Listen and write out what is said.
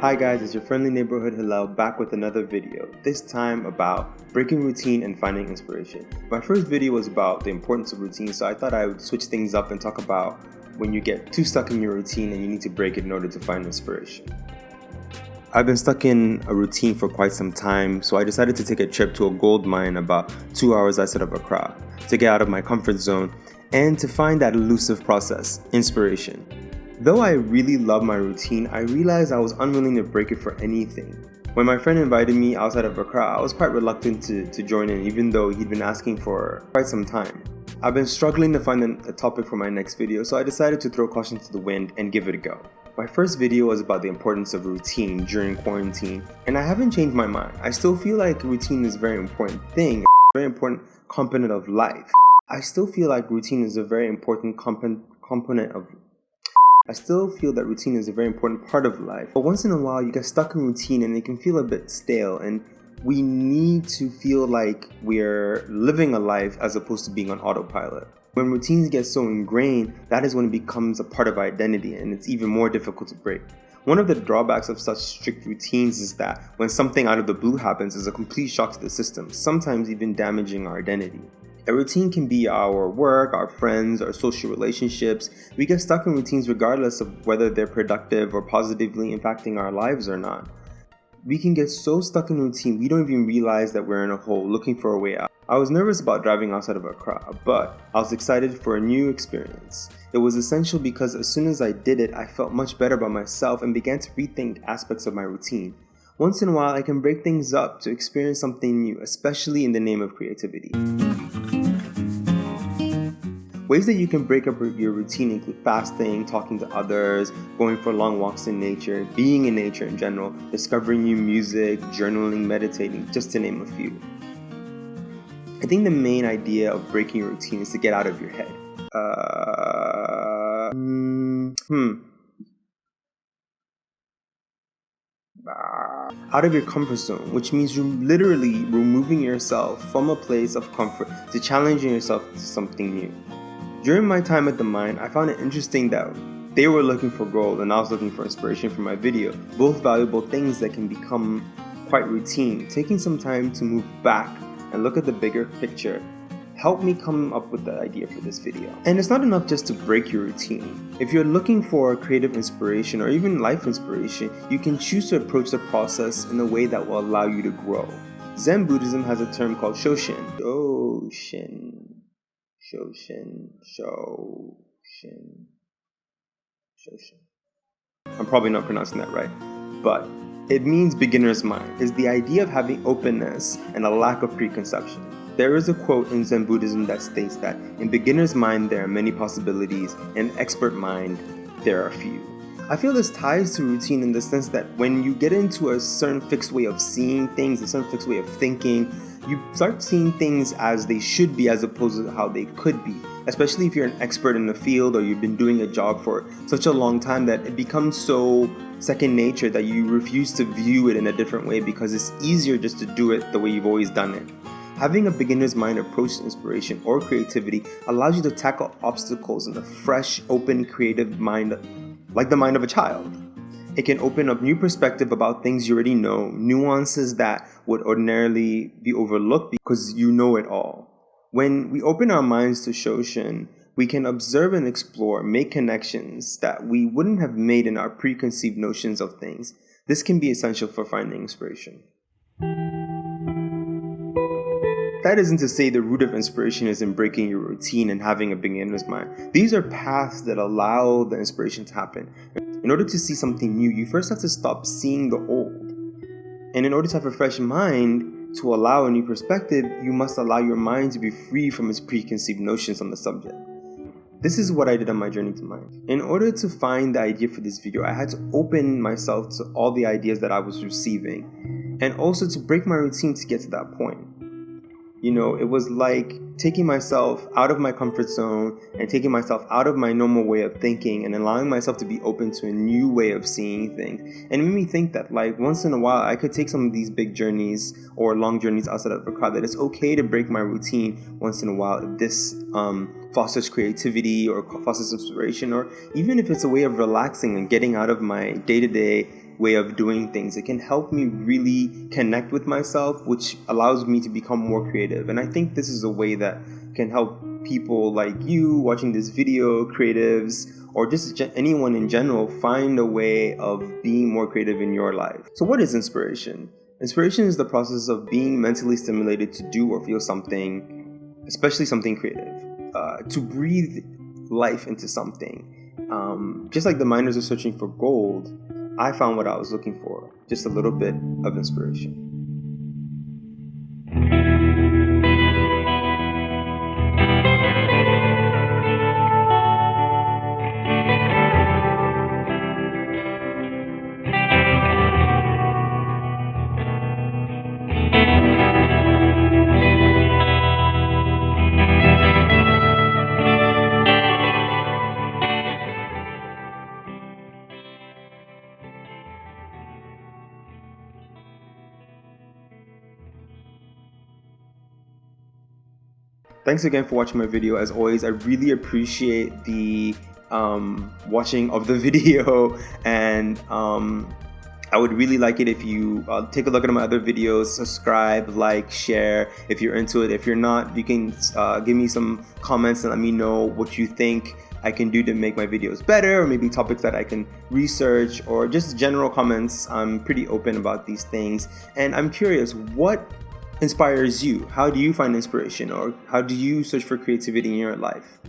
Hi guys, it's your friendly neighborhood Hillel back with another video, this time about breaking routine and finding inspiration. My first video was about the importance of routine, so I thought I would switch things up and talk about when you get too stuck in your routine and you need to break it in order to find inspiration. I've been stuck in a routine for quite some time, so I decided to take a trip to a gold mine about 2 hours outside of Accra to get out of my comfort zone and to find that elusive process, inspiration. Though I really love my routine, I realized I was unwilling to break it for anything. When my friend invited me outside of Accra, I was quite reluctant to join in, even though he'd been asking for quite some time. I've been struggling to find a topic for my next video, so I decided to throw caution to the wind and give it a go. My first video was about the importance of routine during quarantine, and I haven't changed my mind. I still feel like routine is a very important thing, a very important component of life. I still feel that routine is a very important part of life. But once in a while, you get stuck in routine and it can feel a bit stale, and we need to feel like we're living a life as opposed to being on autopilot. When routines get so ingrained, that is when it becomes a part of our identity and it's even more difficult to break. One of the drawbacks of such strict routines is that when something out of the blue happens, it's a complete shock to the system, sometimes even damaging our identity. A routine can be our work, our friends, our social relationships. We get stuck in routines regardless of whether they're productive or positively impacting our lives or not. We can get so stuck in routine, we don't even realize that we're in a hole looking for a way out. I was nervous about driving outside of Accra, but I was excited for a new experience. It was essential because as soon as I did it, I felt much better about myself and began to rethink aspects of my routine. Once in a while, I can break things up to experience something new, especially in the name of creativity. Ways that you can break up your routine include fasting, talking to others, going for long walks in nature, being in nature in general, discovering new music, journaling, meditating, just to name a few. I think the main idea of breaking your routine is to get out of your head. Out of your comfort zone, which means you're literally removing yourself from a place of comfort to challenging yourself to something new. During my time at the mine, I found it interesting that they were looking for gold and I was looking for inspiration for my video, both valuable things that can become quite routine. Taking some time to move back and look at the bigger picture helped me come up with the idea for this video. And it's not enough just to break your routine. If you're looking for creative inspiration or even life inspiration, you can choose to approach the process in a way that will allow you to grow. Zen Buddhism has a term called Shoshin. I'm probably not pronouncing that right, but it means beginner's mind. It's the idea of having openness and a lack of preconception. There is a quote in Zen Buddhism that states that in beginner's mind there are many possibilities, in expert mind there are few. I feel this ties to routine in the sense that when you get into a certain fixed way of seeing things, a certain fixed way of thinking, you start seeing things as they should be as opposed to how they could be. Especially if you're an expert in the field or you've been doing a job for such a long time that it becomes so second nature that you refuse to view it in a different way because it's easier just to do it the way you've always done it. Having a beginner's mind approach to inspiration or creativity allows you to tackle obstacles in a fresh, open, creative mind, like the mind of a child. It can open up new perspective about things you already know, nuances that would ordinarily be overlooked because you know it all. When we open our minds to Shoshin, we can observe and explore, make connections that we wouldn't have made in our preconceived notions of things. This can be essential for finding inspiration. That isn't to say the root of inspiration is in breaking your routine and having a beginner's mind. These are paths that allow the inspiration to happen. In order to see something new, you first have to stop seeing the old. And in order to have a fresh mind, to allow a new perspective, you must allow your mind to be free from its preconceived notions on the subject. This is what I did on my journey to mind. In order to find the idea for this video, I had to open myself to all the ideas that I was receiving, and also to break my routine to get to that point. It was like taking myself out of my comfort zone and taking myself out of my normal way of thinking and allowing myself to be open to a new way of seeing things. And it made me think that once in a while I could take some of these big journeys or long journeys outside of Accra, that it's okay to break my routine once in a while if this fosters creativity or fosters inspiration, or even if it's a way of relaxing and getting out of my day-to-day way of doing things. It can help me really connect with myself, which allows me to become more creative. And I think this is a way that can help people like you watching this video, creatives, or just anyone in general, find a way of being more creative in your life. So what is inspiration? Inspiration is the process of being mentally stimulated to do or feel something, especially something creative, to breathe life into something. Just like the miners are searching for gold, I found what I was looking for, just a little bit of inspiration. Thanks again for watching my video. As always, I really appreciate the watching of the video, and I would really like it if you take a look at my other videos, subscribe, like, share if you're into it. If you're not, you can give me some comments and let me know what you think I can do to make my videos better, or maybe topics that I can research, or just general comments. I'm pretty open about these things, and I'm curious, what inspires you? How do you find inspiration, or how do you search for creativity in your life?